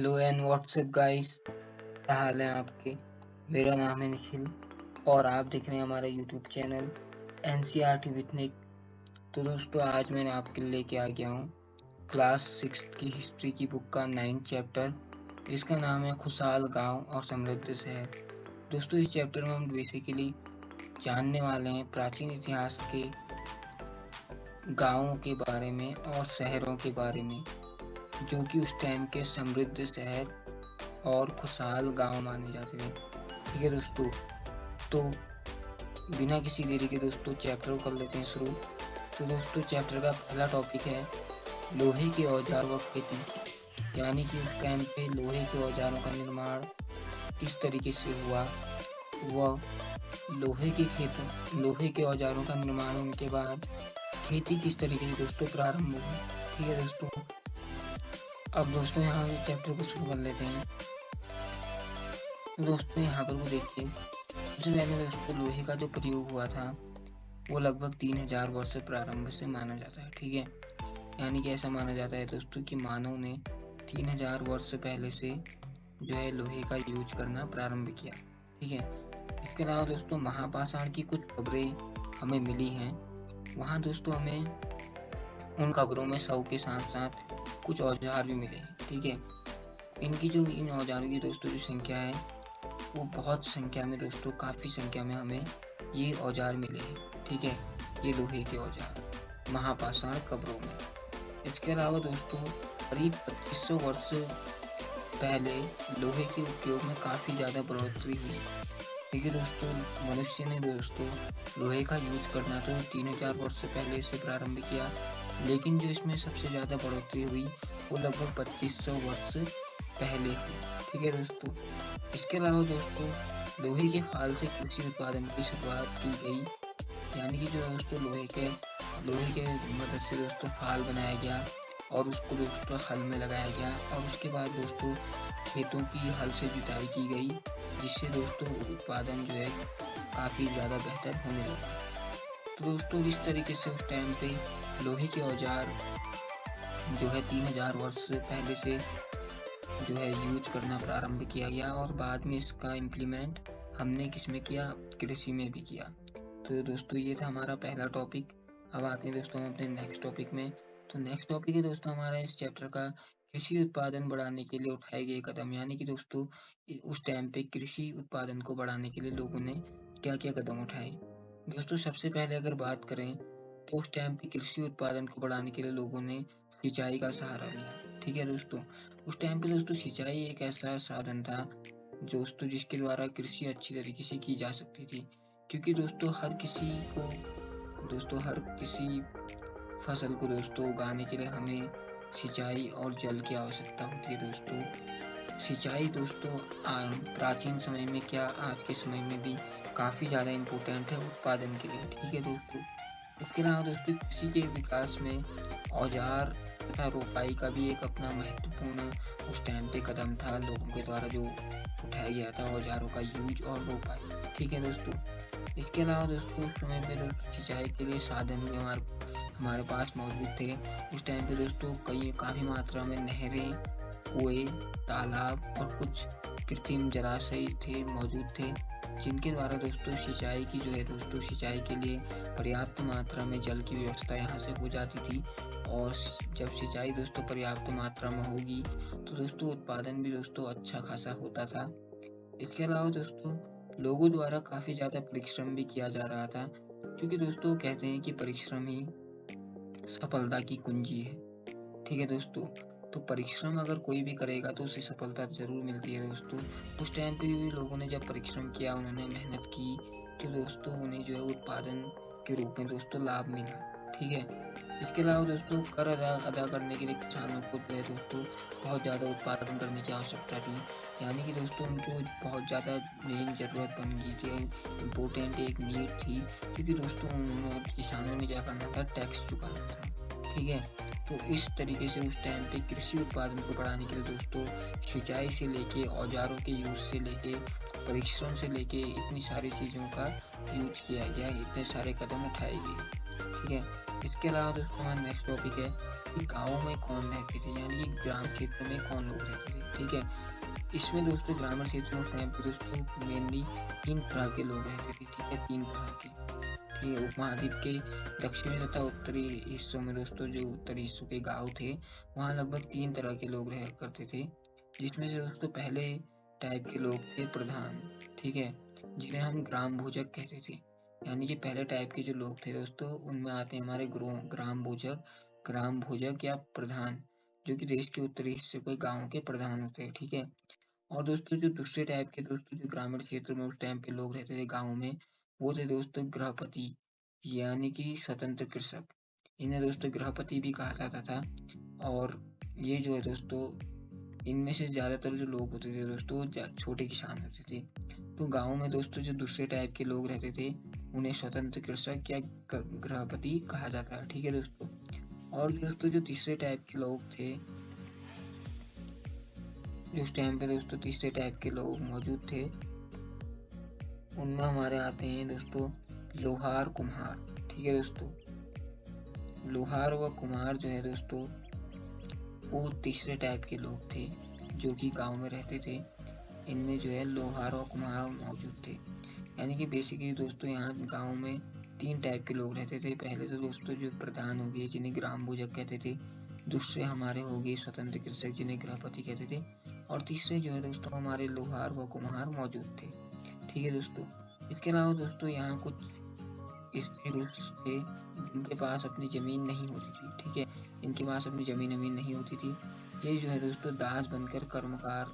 Hello and WhatsApp guys, क्या हाल है आपके। मेरा नाम है निखिल और आप देख रहे हैं हमारा यूट्यूब चैनल एनसीईआरटी विद निक। तो दोस्तों, आज मैंने आपके लिए लेके आ गया हूँ क्लास 6 की हिस्ट्री की बुक का 9th चैप्टर, जिसका नाम है खुशहाल गांव और समृद्ध शहर। दोस्तों, इस चैप्टर में हम बेसिकली जानने वाले हैं प्राचीन इतिहास के गाँवों के बारे में और शहरों के बारे में, जो कि उस टाइम के समृद्ध शहर और खुशहाल गांव माने जाते थे। ठीक है दोस्तों, तो बिना किसी देरी के दोस्तों चैप्टर को कर लेते हैं शुरू। तो दोस्तों, चैप्टर का पहला टॉपिक है लोहे के औजार व खेती, यानी कि उस टाइम पे लोहे के औजारों का निर्माण किस तरीके से हुआ, व लोहे के औजारों का निर्माण होने के बाद खेती किस तरीके से दोस्तों प्रारंभ हुई। ठीक है दोस्तों, अब दोस्तों यहाँ चैप्टर को शुरू कर लेते हैं। दोस्तों, यहाँ पर वो देखिए, सबसे पहले दोस्तों लोहे का जो प्रयोग हुआ था वो लगभग 3000 वर्ष से प्रारंभ से माना जाता है। ठीक है, यानी कि ऐसा माना जाता है दोस्तों कि मानव ने 3000 वर्ष से पहले से जो है लोहे का यूज करना प्रारंभ किया। ठीक है, इसके अलावा दोस्तों महापाषाण की कुछ खबरें हमें मिली हैं। वहाँ दोस्तों हमें उन खबरों में शव के साथ साथ कुछ औजार भी मिले हैं। ठीक है, इन औजारों की दोस्तों जो संख्या है वो बहुत संख्या में दोस्तों, काफ़ी संख्या में हमें ये औजार मिले हैं। ठीक है, ये लोहे के औजार महापाषाण कब्रों में। इसके अलावा दोस्तों करीब 2500 वर्ष पहले लोहे के उपयोग में काफ़ी ज़्यादा बढ़ोतरी हुई। ठीक है दोस्तों, मनुष्य ने दोस्तों लोहे का यूज करना तो 3000 वर्ष से पहले से प्रारंभ किया, लेकिन जो इसमें सबसे ज़्यादा बढ़ोतरी हुई वो लगभग 2500 वर्ष पहले हुई। ठीक है दोस्तों, इसके अलावा दोस्तों लोहे के फाल से कृषि उत्पादन की शुरुआत की गई, यानी कि जो दोस्तों लोहे के मदद से दोस्तों फाल बनाया गया और उसको दोस्तों हल में लगाया गया और उसके बाद दोस्तों खेतों की हल से जुताई की गई, जिससे दोस्तों उत्पादन जो है काफ़ी ज़्यादा बेहतर होने लगा। तो दोस्तों इस तरीके से उस टाइम पे लोहे के औजार जो है 3000 वर्ष पहले से जो है यूज करना प्रारंभ किया गया और बाद में इसका इम्प्लीमेंट हमने किसमें किया, कृषि में भी किया। तो दोस्तों ये था हमारा पहला टॉपिक। अब आते हैं दोस्तों अपने नेक्स्ट टॉपिक में। तो नेक्स्ट टॉपिक है दोस्तों हमारा इस चैप्टर का कृषि उत्पादन बढ़ाने के लिए उठाए गए कदम, यानी कि दोस्तों उस टाइम पे कृषि उत्पादन को बढ़ाने के लिए लोगों ने क्या क्या कदम उठाए। दोस्तों सबसे पहले अगर बात करें तो उस टाइम पे कृषि उत्पादन को बढ़ाने के लिए लोगों ने सिंचाई का सहारा लिया। ठीक है दोस्तों, उस टाइम पे दोस्तों सिंचाई एक ऐसा साधन था दोस्तों जिसके द्वारा कृषि अच्छी तरीके से की जा सकती थी, क्योंकि दोस्तों हर किसी फसल को दोस्तों उगाने के लिए हमें सिंचाई और जल की आवश्यकता होती है। दोस्तों सिंचाई दोस्तों प्राचीन समय में क्या आज के समय में भी काफ़ी ज़्यादा इम्पोर्टेंट है उत्पादन के लिए। ठीक है दोस्तों, इसके अलावा दोस्तों कृषि के विकास में औजार तथा रोपाई का भी एक अपना महत्वपूर्ण उस टाइम पे कदम था, लोगों के द्वारा जो उठाया गया था औजारों का यूज और रोपाई। ठीक है दोस्तों, इसके अलावा दोस्तों उस समय पे सिंचाई के लिए साधन भी हमारे पास मौजूद थे। उस टाइम पे दोस्तों काफ़ी मात्रा में नहरें, कुएं, तालाब और कुछ कृत्रिम जलाशय मौजूद थे, जिनके द्वारा दोस्तों सिंचाई के लिए पर्याप्त मात्रा में जल की व्यवस्था यहाँ से हो जाती थी। और जब सिंचाई दोस्तों पर्याप्त मात्रा में होगी तो दोस्तों उत्पादन भी दोस्तों अच्छा खासा होता था। इसके अलावा दोस्तों लोगों द्वारा काफ़ी ज़्यादा परिश्रम भी किया जा रहा था, क्योंकि दोस्तों कहते हैं कि परिश्रम ही सफलता की कुंजी है। ठीक है दोस्तों, तो परिश्रम अगर कोई भी करेगा तो उसे सफलता ज़रूर मिलती है। दोस्तों उस टाइम पे भी लोगों ने जब परिश्रम किया, उन्होंने मेहनत की, तो दोस्तों उन्हें जो है उत्पादन के रूप में दोस्तों लाभ मिला। ठीक है, इसके अलावा दोस्तों कर अदा करने के लिए किसानों को जो है दोस्तों बहुत ज़्यादा उत्पादन करने की आवश्यकता थी, यानी कि दोस्तों उनको बहुत ज़्यादा मेन ज़रूरत बन गई थी, इम्पोर्टेंट एक नीड थी, क्योंकि दोस्तों किसानों ने क्या करना था, टैक्स चुकाना था। ठीक है, तो इस तरीके से उस टाइम पे कृषि उत्पादन को बढ़ाने के लिए दोस्तों सिंचाई से लेके औजारों के यूज से लेके परिश्रम से लेके इतनी सारी चीज़ों का यूज किया गया, इतने सारे कदम उठाए गए। ठीक है। इसके अलावा दोस्तों हमारा नेक्स्ट टॉपिक है कि गाँव में कौन रहते थे, यानी कि ग्राम क्षेत्र में कौन लोग रहते थे, ठीक है। इसमें दोस्तों ग्रामीण क्षेत्रों में उस टाइम पे दोस्तों मेनली 3 तरह के लोग रहते थे, ठीक है, 3 तरह के। ठीक है, उपमहाद्वीप के दक्षिणी तथा उत्तरी हिस्सों में दोस्तों जो उत्तरी हिस्सों के गाँव थे, वहाँ लगभग 3 तरह के लोग रहा करते थे, जिसमें से दोस्तों पहले टाइप के लोग थे प्रधान, ठीक है, जिन्हें हम ग्राम भोजक कहते थे। यानी कि पहले टाइप के जो लोग थे दोस्तों, उनमें आते हैं हमारे ग्राम भोजक या प्रधान, जो कि देश के उत्तरी हिस्से के गाँव के प्रधान होते हैं, ठीक है। और दोस्तों जो दूसरे टाइप के दोस्तों जो ग्रामीण क्षेत्र में उस टाइम पे लोग रहते थे गाँव में, वो थे दोस्तों गृहपति, यानी कि स्वतंत्र कृषक। इन्हें दोस्तों गृहपति भी कहा जाता था। और ये जो है दोस्तों, इनमें से ज़्यादातर जो लोग होते थे दोस्तों, वो छोटे किसान होते थे। तो गाँव में दोस्तों जो दूसरे टाइप के लोग रहते थे, उन्हें स्वतंत्र कृषक या गृहपति कहा जाता है, ठीक है दोस्तों। और दोस्तों जो तीसरे टाइप के लोग थे, जो उस टाइम पे दोस्तों तीसरे टाइप के लोग मौजूद थे, उनमें हमारे आते हैं दोस्तों लोहार कुम्हार, ठीक है दोस्तों। लोहार व कुम्हार जो है दोस्तों, वो तीसरे टाइप के लोग थे जो कि गांव में रहते थे। इनमें जो है लोहार और कुम्हार मौजूद थे। यानी कि बेसिकली दोस्तों यहाँ गांव में 3 टाइप के लोग रहते थे। पहले तो दोस्तों जो प्रधान हो गए जिन्हें ग्राम भोजक कहते थे, दूसरे हमारे हो गए स्वतंत्र कृषक जिन्हें गृहपति कहते थे, और तीसरे जो है दोस्तों हमारे लोहार व कुम्हार मौजूद थे, ठीक है दोस्तों। इसके अलावा दोस्तों यहाँ कुछ स्त्री पुरुष थे जिनके पास अपनी ज़मीन नहीं होती थी, ठीक है, इनके पास अपनी ज़मीन नहीं होती थी। ये जो है दोस्तों दास बनकर कर्मकार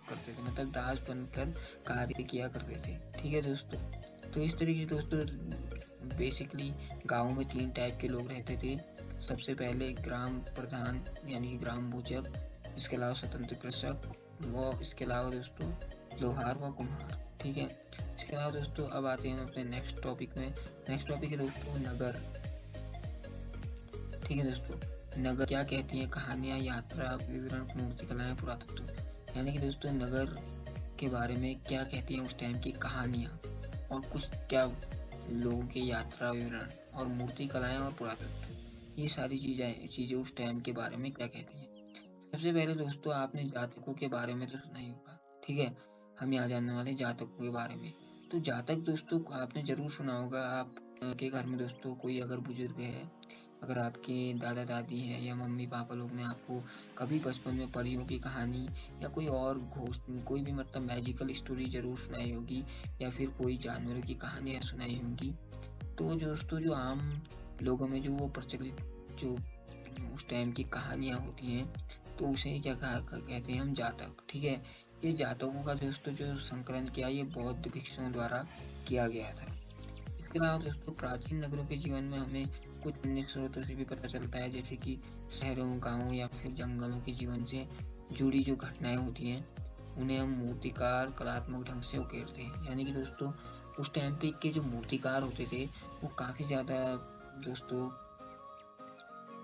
करते थे, मतलब दास बनकर कार्य किया करते थे, ठीक है दोस्तों। तो इस तरीके से दोस्तों बेसिकली गाँव में 3 टाइप के लोग रहते थे। सबसे पहले ग्राम प्रधान यानी कि ग्राम भोजक, इसके अलावा स्वतंत्र कृषक व इसके अलावा दोस्तों लोहार व कुम्हार, ठीक है। इसके अलावा दोस्तों अब आते हैं हम अपने नेक्स्ट टॉपिक में। नेक्स्ट टॉपिक है दोस्तों नगर, ठीक है दोस्तों। नगर क्या कहती हैं, कहानियाँ, यात्रा, विवरण, मूर्ति कलाएं, पुरातत्व। यानी कि दोस्तों नगर के बारे में क्या कहती हैं उस टाइम की कहानियाँ, और कुछ क्या लोगों के यात्रा विवरण और मूर्ति कलाएं और पुरातत्व, ये सारी चीज़ें उस टाइम के बारे में क्या कहती हैं। सबसे पहले दोस्तों आपने जातकों के बारे में तो सुना ही होगा, ठीक है। हम यहाँ जानने वाले जातकों के बारे में। तो जातक दोस्तों आपने जरूर सुना होगा। आप के घर में दोस्तों कोई अगर बुजुर्ग है, अगर आपके दादा दादी हैं या मम्मी पापा लोग ने आपको कभी बचपन में परियों की कहानी या कोई और घोस्ट कोई भी मतलब मैजिकल स्टोरी जरूर सुनाई होगी, या फिर कोई जानवरों की कहानियाँ सुनाई होंगी। तो दोस्तों जो आम लोगों में जो वो प्रचलित जो उस टाइम की कहानियाँ होती हैं, तो उसे क्या कहते हैं हम जातक, ठीक है। ये जातकों का दोस्तों जो संकलन किया ये बौद्ध भिक्षुओं द्वारा किया गया था। इसके अलावा दोस्तों प्राचीन नगरों के जीवन में हमें कुछ अन्य स्रोतों से भी पता चलता है, जैसे कि शहरों, गाँवों या फिर जंगलों के जीवन से जुड़ी जो घटनाएं होती हैं, उन्हें हम मूर्तिकार कलात्मक ढंग से उकेरते हैं। यानी कि दोस्तों उस टाइम पे के जो मूर्तिकार होते थे, वो दोस्तों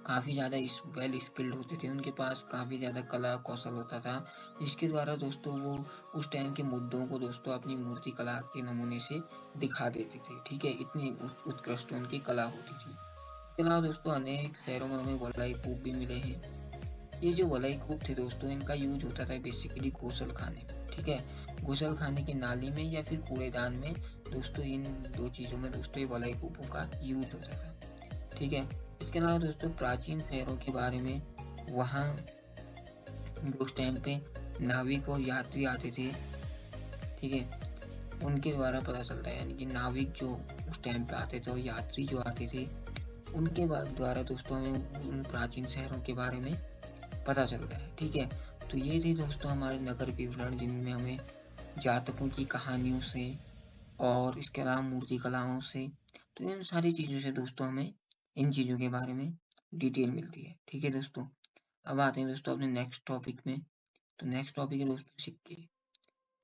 काफ़ी ज़्यादा वेल स्किल्ड होते थे, उनके पास काफ़ी ज़्यादा कला कौशल होता था, जिसके द्वारा दोस्तों वो उस टाइम के मुद्दों को दोस्तों अपनी मूर्ति कला के नमूने से दिखा देते थे, ठीक है। इतनी उत्कृष्ट उनकी कला होती थी। इसके अलावा दोस्तों अनेक शहरों में हमें वलाई कूप भी मिले हैं। ये जो वलाई कूप थे दोस्तों, इनका यूज होता था बेसिकली गोसल खाने में, ठीक है। गोसल खाने की नाली में या फिर कूड़ेदान में दोस्तों, इन 2 चीज़ों में दोस्तों ये वलाई कूपों का यूज होता था, ठीक है। इसके अलावा दोस्तों प्राचीन शहरों के बारे में, वहाँ उस टाइम पे नाविक और यात्री आते थे, ठीक है, उनके द्वारा पता चलता है। यानी कि नाविक जो उस टाइम पे आते थे और यात्री जो आते थे, उनके द्वारा दोस्तों हमें उन प्राचीन शहरों के बारे में पता चलता है, ठीक है। तो ये थे दोस्तों हमारे नगर विवरण, जिनमें हमें जातकों की कहानियों से और इसके अलावा मूर्ति कलाओं से, तो इन सारी चीज़ों से दोस्तों हमें इन चीज़ों के बारे में डिटेल मिलती है, ठीक है दोस्तों। अब आते हैं दोस्तों अपने नेक्स्ट टॉपिक में। तो नेक्स्ट टॉपिक है दोस्तों सिक्के।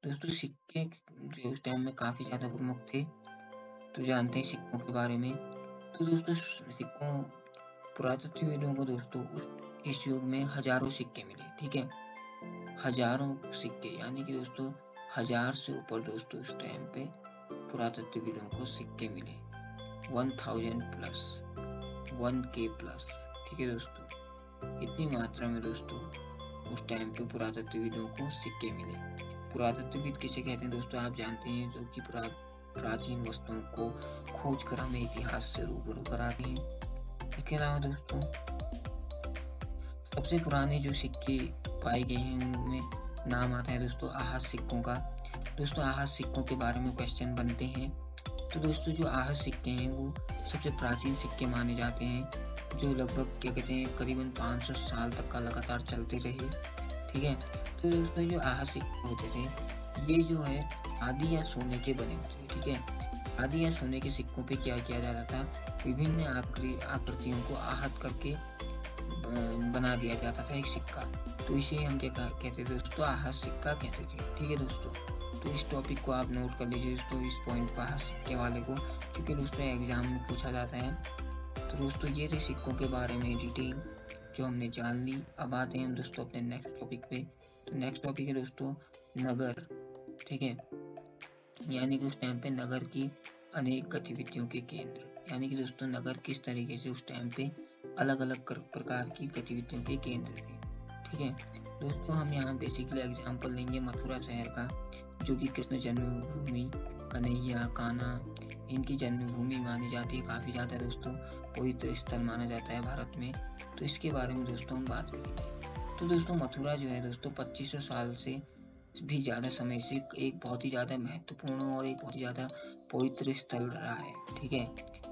दोस्तों सिक्के जो उस टाइम में काफ़ी ज़्यादा प्रमुख थे, तो जानते हैं सिक्कों के बारे में। तो दोस्तों सिक्कों पुरातत्वविदों को दोस्तों इस युग में हजारों सिक्के मिले, ठीक है, हजारों सिक्के, यानी कि दोस्तों 1000 से ऊपर दोस्तों उस टाइम पे पुरातत्वविदों को सिक्के मिले। 1000 प्लस, 1K प्लस। ठीक है दोस्तों, इतनी मात्रा में दोस्तों उस टाइम पे पुरातत्वविदों को सिक्के मिले। पुरातत्वविद किसे कहते हैं दोस्तों, आप जानते हैं, जो कि प्राचीन वस्तुओं को खोज कर हमें इतिहास से रूबरू कराते हैं। इसके अलावा दोस्तों सबसे पुराने जो सिक्के पाए गए हैं उनमें नाम आता है दोस्तों आहत सिक्कों का। दोस्तों आहत सिक्कों के बारे में क्वेश्चन बनते हैं। तो दोस्तों जो आहत सिक्के हैं वो सबसे प्राचीन सिक्के माने जाते हैं, जो लगभग क्या कहते हैं करीबन 500 साल तक का लगातार चलते रहे। ठीक है, तो दोस्तों जो आहत सिक्के होते थे ये जो है आदि या सोने के बने होते थे। ठीक है, आदि या सोने के सिक्कों पे क्या किया जाता था, विभिन्न आकृतियों को आहत करके बना दिया जाता था एक सिक्का। तो इसे हम क्या कहते थे दोस्तों, आहत सिक्का कहते थे। ठीक है दोस्तों, तो इस टॉपिक को आप नोट कर लीजिए दोस्तों, इस पॉइंट को, आहत सिक्के वाले को, क्योंकि दोस्तों एग्जाम में पूछा जाता है। तो दोस्तों ये थे सिक्कों के बारे में डिटेल जो हमने जान ली। अब आते हैं हम दोस्तों अपने नेक्स्ट टॉपिक पे। तो नेक्स्ट टॉपिक है दोस्तों नगर। ठीक है, यानी कि उस टाइम पे नगर की अनेक गतिविधियों के केंद्र, यानी कि दोस्तों नगर किस तरीके से उस टाइम पे अलग अलग प्रकार की गतिविधियों के केंद्र थे। ठीक है दोस्तों, हम यहाँ बेसिकली एग्जाम्पल लेंगे मथुरा शहर का, जो कि कृष्ण जन्मभूमि, कन्हैया, कान्हा, इनकी जन्मभूमि मानी जाती है। काफ़ी ज़्यादा दोस्तों पवित्र स्थल माना जाता है भारत में। तो इसके बारे में दोस्तों हम बात करेंगे। तो दोस्तों मथुरा जो है दोस्तों 2500 साल से भी ज़्यादा समय से एक बहुत ही ज़्यादा महत्वपूर्ण और एक बहुत ही ज़्यादा पवित्र स्थल रहा है। ठीक है,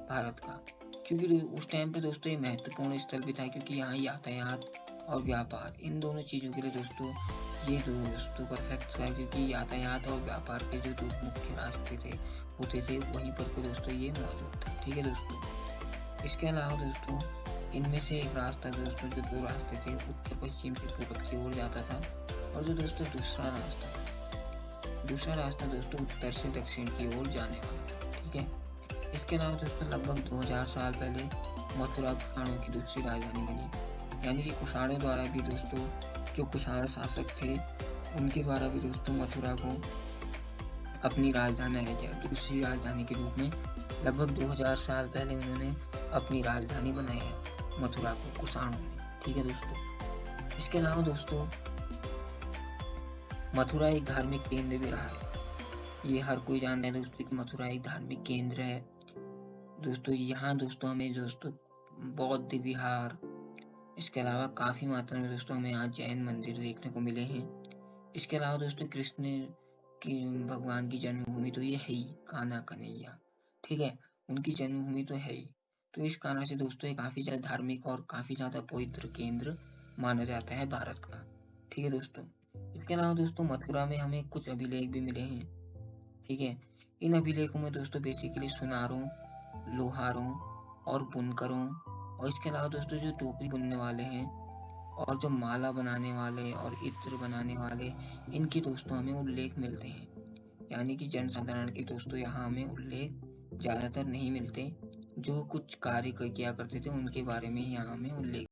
भारत का, क्योंकि उस टाइम पे दोस्तों ये महत्वपूर्ण स्थल भी था, क्योंकि यहाँ यातायात और व्यापार, इन दोनों चीज़ों के लिए दोस्तों ये दोस्तों परफेक्ट था, क्योंकि यातायात और व्यापार के जो दो मुख्य रास्ते थे होते थे वहीं पर को दोस्तों ये मौजूद था। ठीक है दोस्तों, इसके अलावा दोस्तों इनमें से एक रास्ता दोस्तों, जो दो रास्ते थे उत्तर पश्चिम से पूर्व की ओर जाता था, और जो दोस्तों दूसरा रास्ता दोस्तों उत्तर से दक्षिण की ओर जाने वाला था। ठीक है, इसके अलावा दोस्तों लगभग 2000 साल पहले मथुरा कुषाणों की दूसरी राजधानी बनी, यानी कि कुषाणों द्वारा भी दोस्तों, जो कुषाण शासक थे उनके द्वारा भी दोस्तों मथुरा को अपनी राजधानी दूसरी राजधानी के रूप में लगभग 2000 साल पहले उन्होंने अपनी राजधानी बनाया मथुरा को कुषाणों ने। ठीक है दोस्तों, इसके अलावा दोस्तों मथुरा एक धार्मिक केंद्र भी रहा है। ये हर कोई जानता है दोस्तों कि मथुरा एक धार्मिक केंद्र है। दोस्तों यहाँ दोस्तों हमें दोस्तों बौद्ध विहार, इसके अलावा काफ़ी मात्रा में दोस्तों हमें यहाँ जैन मंदिर देखने को मिले हैं। इसके अलावा दोस्तों कृष्ण की भगवान की जन्मभूमि तो ये है ही, कान्हा कन्हैया। ठीक है, उनकी जन्मभूमि तो है ही। तो इस कारण से दोस्तों ये काफ़ी ज़्यादा धार्मिक और काफ़ी ज़्यादा पवित्र केंद्र माना जाता है भारत का। ठीक है दोस्तों, इसके अलावा दोस्तों मथुरा में हमें कुछ अभिलेख भी मिले हैं। ठीक है, इन अभिलेखों में दोस्तों बेसिकली सुनारों, लोहारों और बुनकरों, और इसके अलावा दोस्तों जो टोकरी बुनने वाले हैं और जो माला बनाने वाले और इत्र बनाने वाले, इनके दोस्तों हमें उल्लेख मिलते हैं। यानी कि जनसाधारण के दोस्तों यहाँ हमें उल्लेख ज़्यादातर नहीं मिलते, जो कुछ कार्य किया करते थे उनके बारे में यहाँ हमें उल्लेख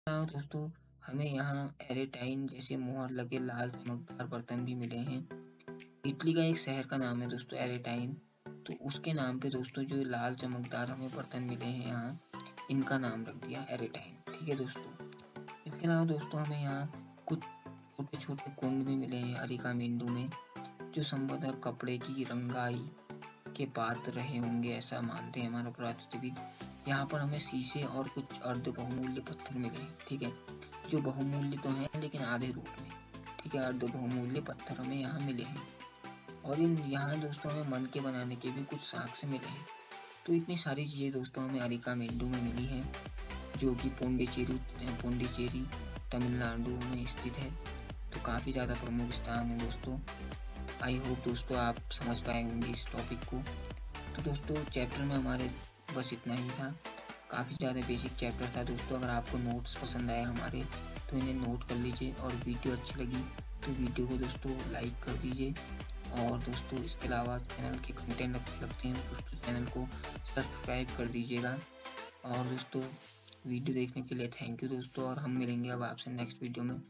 हाँ दोस्तों, हमें यहाँ एरेटाइन जैसे मुहर लगे लाल चमकदार बर्तन भी मिले हैं। इटली का एक शहर का नाम है दोस्तों एरेटाइन, तो उसके नाम पे दोस्तों जो लाल चमकदार हमें बर्तन मिले हैं यहाँ, इनका नाम रख दिया एरेटाइन। ठीक है दोस्तों। इसके अलावा दोस्तों हमें यहाँ कुछ छोटे-छोटे कुंड भी मिले हैं अरिकामेंडू में, जो संभवतः कपड़े की रंगाई के पात्र रहे होंगे, ऐसा मानते हैं हमारा पुरातत्वविद। यहाँ पर हमें शीशे और कुछ अर्ध बहुमूल्य पत्थर मिले हैं, ठीक है, जो बहुमूल्य तो हैं लेकिन आधे रूप में, ठीक है, अर्ध बहुमूल्य पत्थर हमें यहाँ मिले हैं। और इन यहाँ दोस्तों हमें मन के बनाने के भी कुछ साक्ष्य मिले हैं। तो इतनी सारी चीज़ें दोस्तों हमें अरिकामेंडू में मिली हैं, जो कि पौंडीचेरी तमिलनाडु में स्थित है। तो काफ़ी ज़्यादा प्रमुख स्थान है दोस्तों। आई होप दोस्तों आप समझ पाए होंगे इस टॉपिक को। तो दोस्तों चैप्टर में हमारे बस इतना ही था। काफ़ी ज़्यादा बेसिक चैप्टर था दोस्तों। अगर आपको नोट्स पसंद आए हमारे तो इन्हें नोट कर लीजिए, और वीडियो अच्छी लगी तो वीडियो को दोस्तों लाइक कर दीजिए। और दोस्तों इसके अलावा चैनल के कंटेंट अच्छे लगते हैं दोस्तों चैनल को सब्सक्राइब कर दीजिएगा। और दोस्तों वीडियो देखने के लिए थैंक यू दोस्तों, और हम मिलेंगे अब आपसे नेक्स्ट वीडियो में।